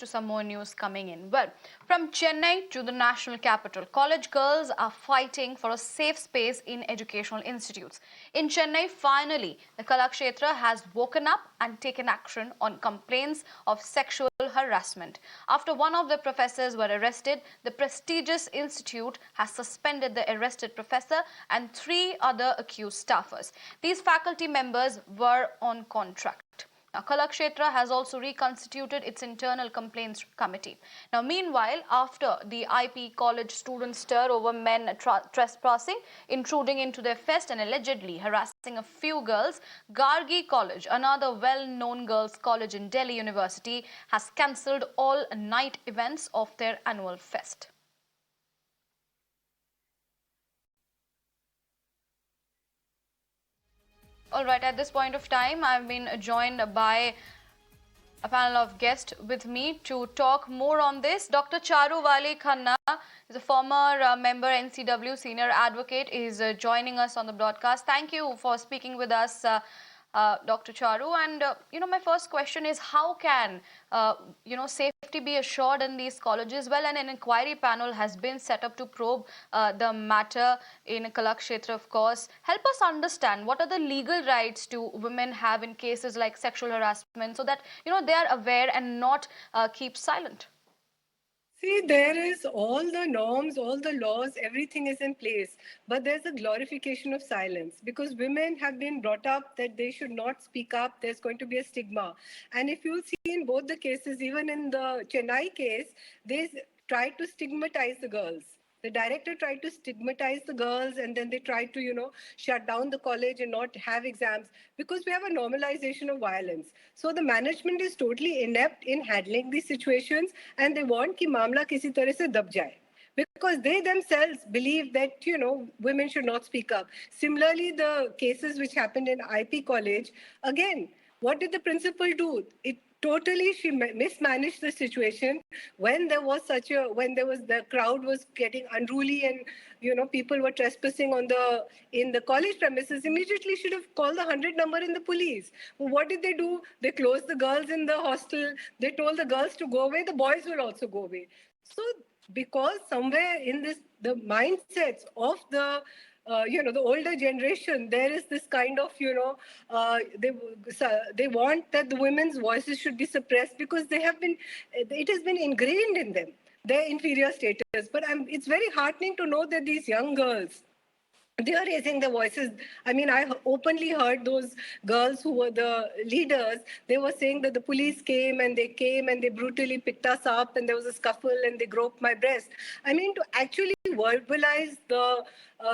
to some more news coming in. Well, from Chennai to the national capital, college girls are fighting for a safe space in educational institutes. In Chennai, finally, the Kalakshetra has woken up and taken action on complaints of sexual harassment. After one of the professors were arrested, the prestigious institute has suspended the arrested professor and three other accused staffers. These faculty members were on contract. Now, Kalakshetra has also reconstituted its internal complaints committee. Now, meanwhile, after the IP college students stir over men trespassing, intruding into their fest and allegedly harassing a few girls, Gargi College, another well-known girls' college in Delhi University, has cancelled all night events of their annual fest. All right, at this point of time, I've been joined by a panel of guests with me to talk more on this. Dr. Charu Wali Khanna is a former member NCW senior advocate, is joining us on the broadcast. Thank you for speaking with us, Dr. Charu. And, my first question is, how can, safety be assured in these colleges? Well, an inquiry panel has been set up to probe the matter in Kalakshetra, of course. Help us understand what are the legal rights do women have in cases like sexual harassment so that, they are aware and not keep silent. See, there is all the norms, all the laws, everything is in place. But there's a glorification of silence because women have been brought up that they should not speak up. There's going to be a stigma. And if you see in both the cases, even in the Chennai case, they tried to stigmatize the girls. The director tried to stigmatize the girls and then they tried to, shut down the college and not have exams because we have a normalization of violence. So the management is totally inept in handling these situations and they want ki mamla kisi tarah se dab jaye because they themselves believe that, women should not speak up. Similarly, the cases which happened in IP college, again, what did the principal do? She mismanaged the situation when there was the crowd was getting unruly and people were trespassing in the college premises. Immediately should have called the 100 number in the police. Well, what did they do? They closed the girls in the hostel. They told the girls to go away. The boys will also go away. So because somewhere in the mindsets of the older generation, there is this kind of, they want that the women's voices should be suppressed because it has been ingrained in them, their inferior status. But it's very heartening to know that these young girls, they are raising their voices. I mean, I openly heard those girls who were the leaders. They were saying that the police came and they brutally picked us up and there was a scuffle and they groped my breast. I mean, to actually verbalize the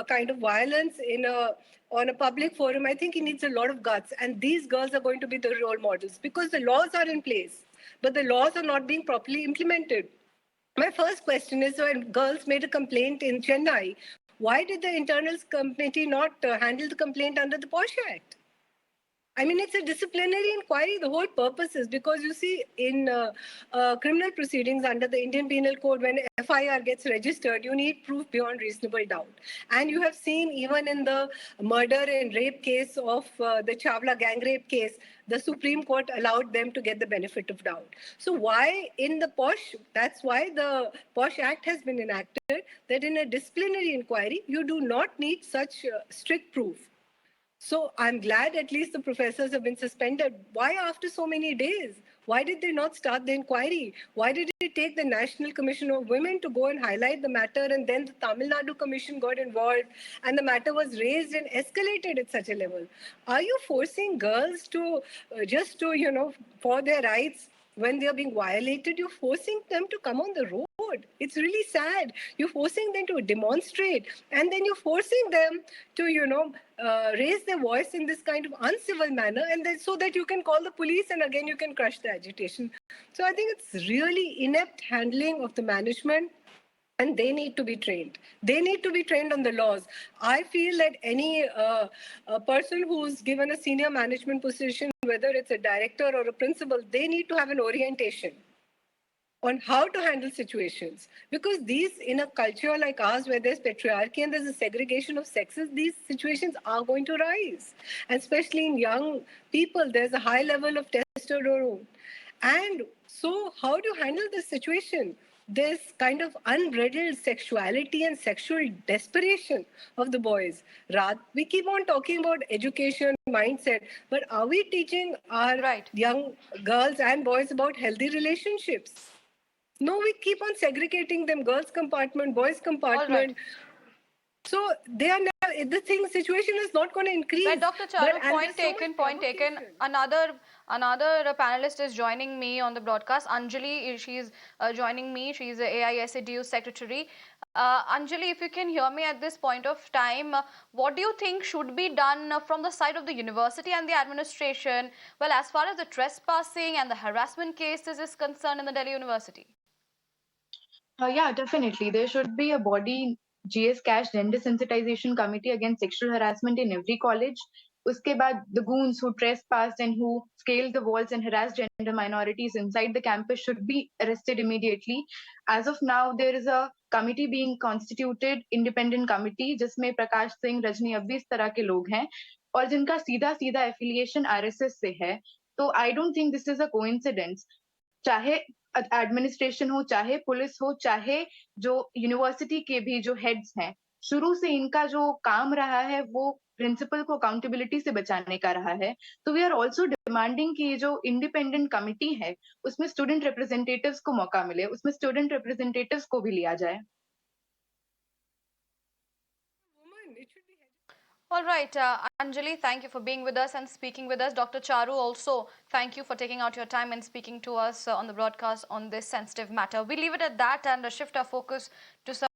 kind of violence on a public forum, I think it needs a lot of guts. And these girls are going to be the role models because the laws are in place, but the laws are not being properly implemented. My first question is, when girls made a complaint in Chennai, why did the internals committee not handle the complaint under the POSH Act? I mean, it's a disciplinary inquiry. The whole purpose is because you see, in criminal proceedings under the Indian Penal Code, when FIR gets registered, you need proof beyond reasonable doubt. And you have seen even in the murder and rape case of the Chawla gang rape case, the Supreme Court allowed them to get the benefit of doubt. So why in the POSH, that's why the POSH Act has been enacted, that in a disciplinary inquiry, you do not need such strict proof. So I'm glad at least the professors have been suspended. Why after so many days? Why did they not start the inquiry? Why did it take the National Commission of Women to go and highlight the matter and then the Tamil Nadu Commission got involved and the matter was raised and escalated at such a level? Are you forcing girls to for their rights? When they are being violated, you're forcing them to come on the road. It's really sad. You're forcing them to demonstrate, and then you're forcing them to, raise their voice in this kind of uncivil manner, and then so that you can call the police, and again you can crush the agitation. So I think it's really inept handling of the management. And they need to be trained. They need to be trained on the laws. I feel that any person who's given a senior management position, whether it's a director or a principal, they need to have an orientation on how to handle situations. Because these, in a culture like ours, where there's patriarchy and there's a segregation of sexes, these situations are going to rise. And especially in young people, there's a high level of testosterone. And So, how do you handle this situation? This kind of unbridled sexuality and sexual desperation of the boys. We keep on talking about education, mindset, but are we teaching our Right. young girls and boys about healthy relationships? No, we keep on segregating them, girls compartment, boys All right. compartment. So they are now, the thing situation is not going to Right, increase. Dr. But Charu, and point there's so taken, much point taken. provocation. Another panelist is joining me on the broadcast. Anjali, she's joining me. She's a AISADU secretary. Anjali, if you can hear me at this point of time, what do you think should be done from the side of the university and the administration? Well, as far as the trespassing and the harassment cases is concerned in the Delhi University. Yeah, definitely. There should be a body GS Cash Gender Sensitization Committee against sexual harassment in every college. Uske baad, the goons who trespassed and who scaled the walls and harassed gender minorities inside the campus should be arrested immediately. As of now, there is a committee being constituted, independent committee, जिसमें प्रकाश सिंह, रजनी अब्बी इस तरह के लोग हैं और जिनका सीधा सीधा एफिलिएशन आरएसएस से है. तो I don't think this is a coincidence. चाहे एडमिनिस्ट्रेशन हो, चाहे पुलिस हो, चाहे जो यूनिवर्सिटी के भी जो हेड्स हैं, शुरू से इनका जो काम रहा है वो प्रिंसिपल को अकाउंटेबिलिटी से बचाने का रहा है. तो वी आर ऑल्सो डिमांडिंग कि ये जो इंडिपेंडेंट कमिटी है उसमें स्टूडेंट रिप्रेजेंटेटिव्स को मौका मिले, उसमें स्टूडेंट रिप्रेजेंटेटिव्स को भी लिया जाए. All right, Anjali, thank you for being with us and speaking with us. Dr. Charu, also, thank you for taking out your time and speaking to us on the broadcast on this sensitive matter. We leave it at that and shift our focus to some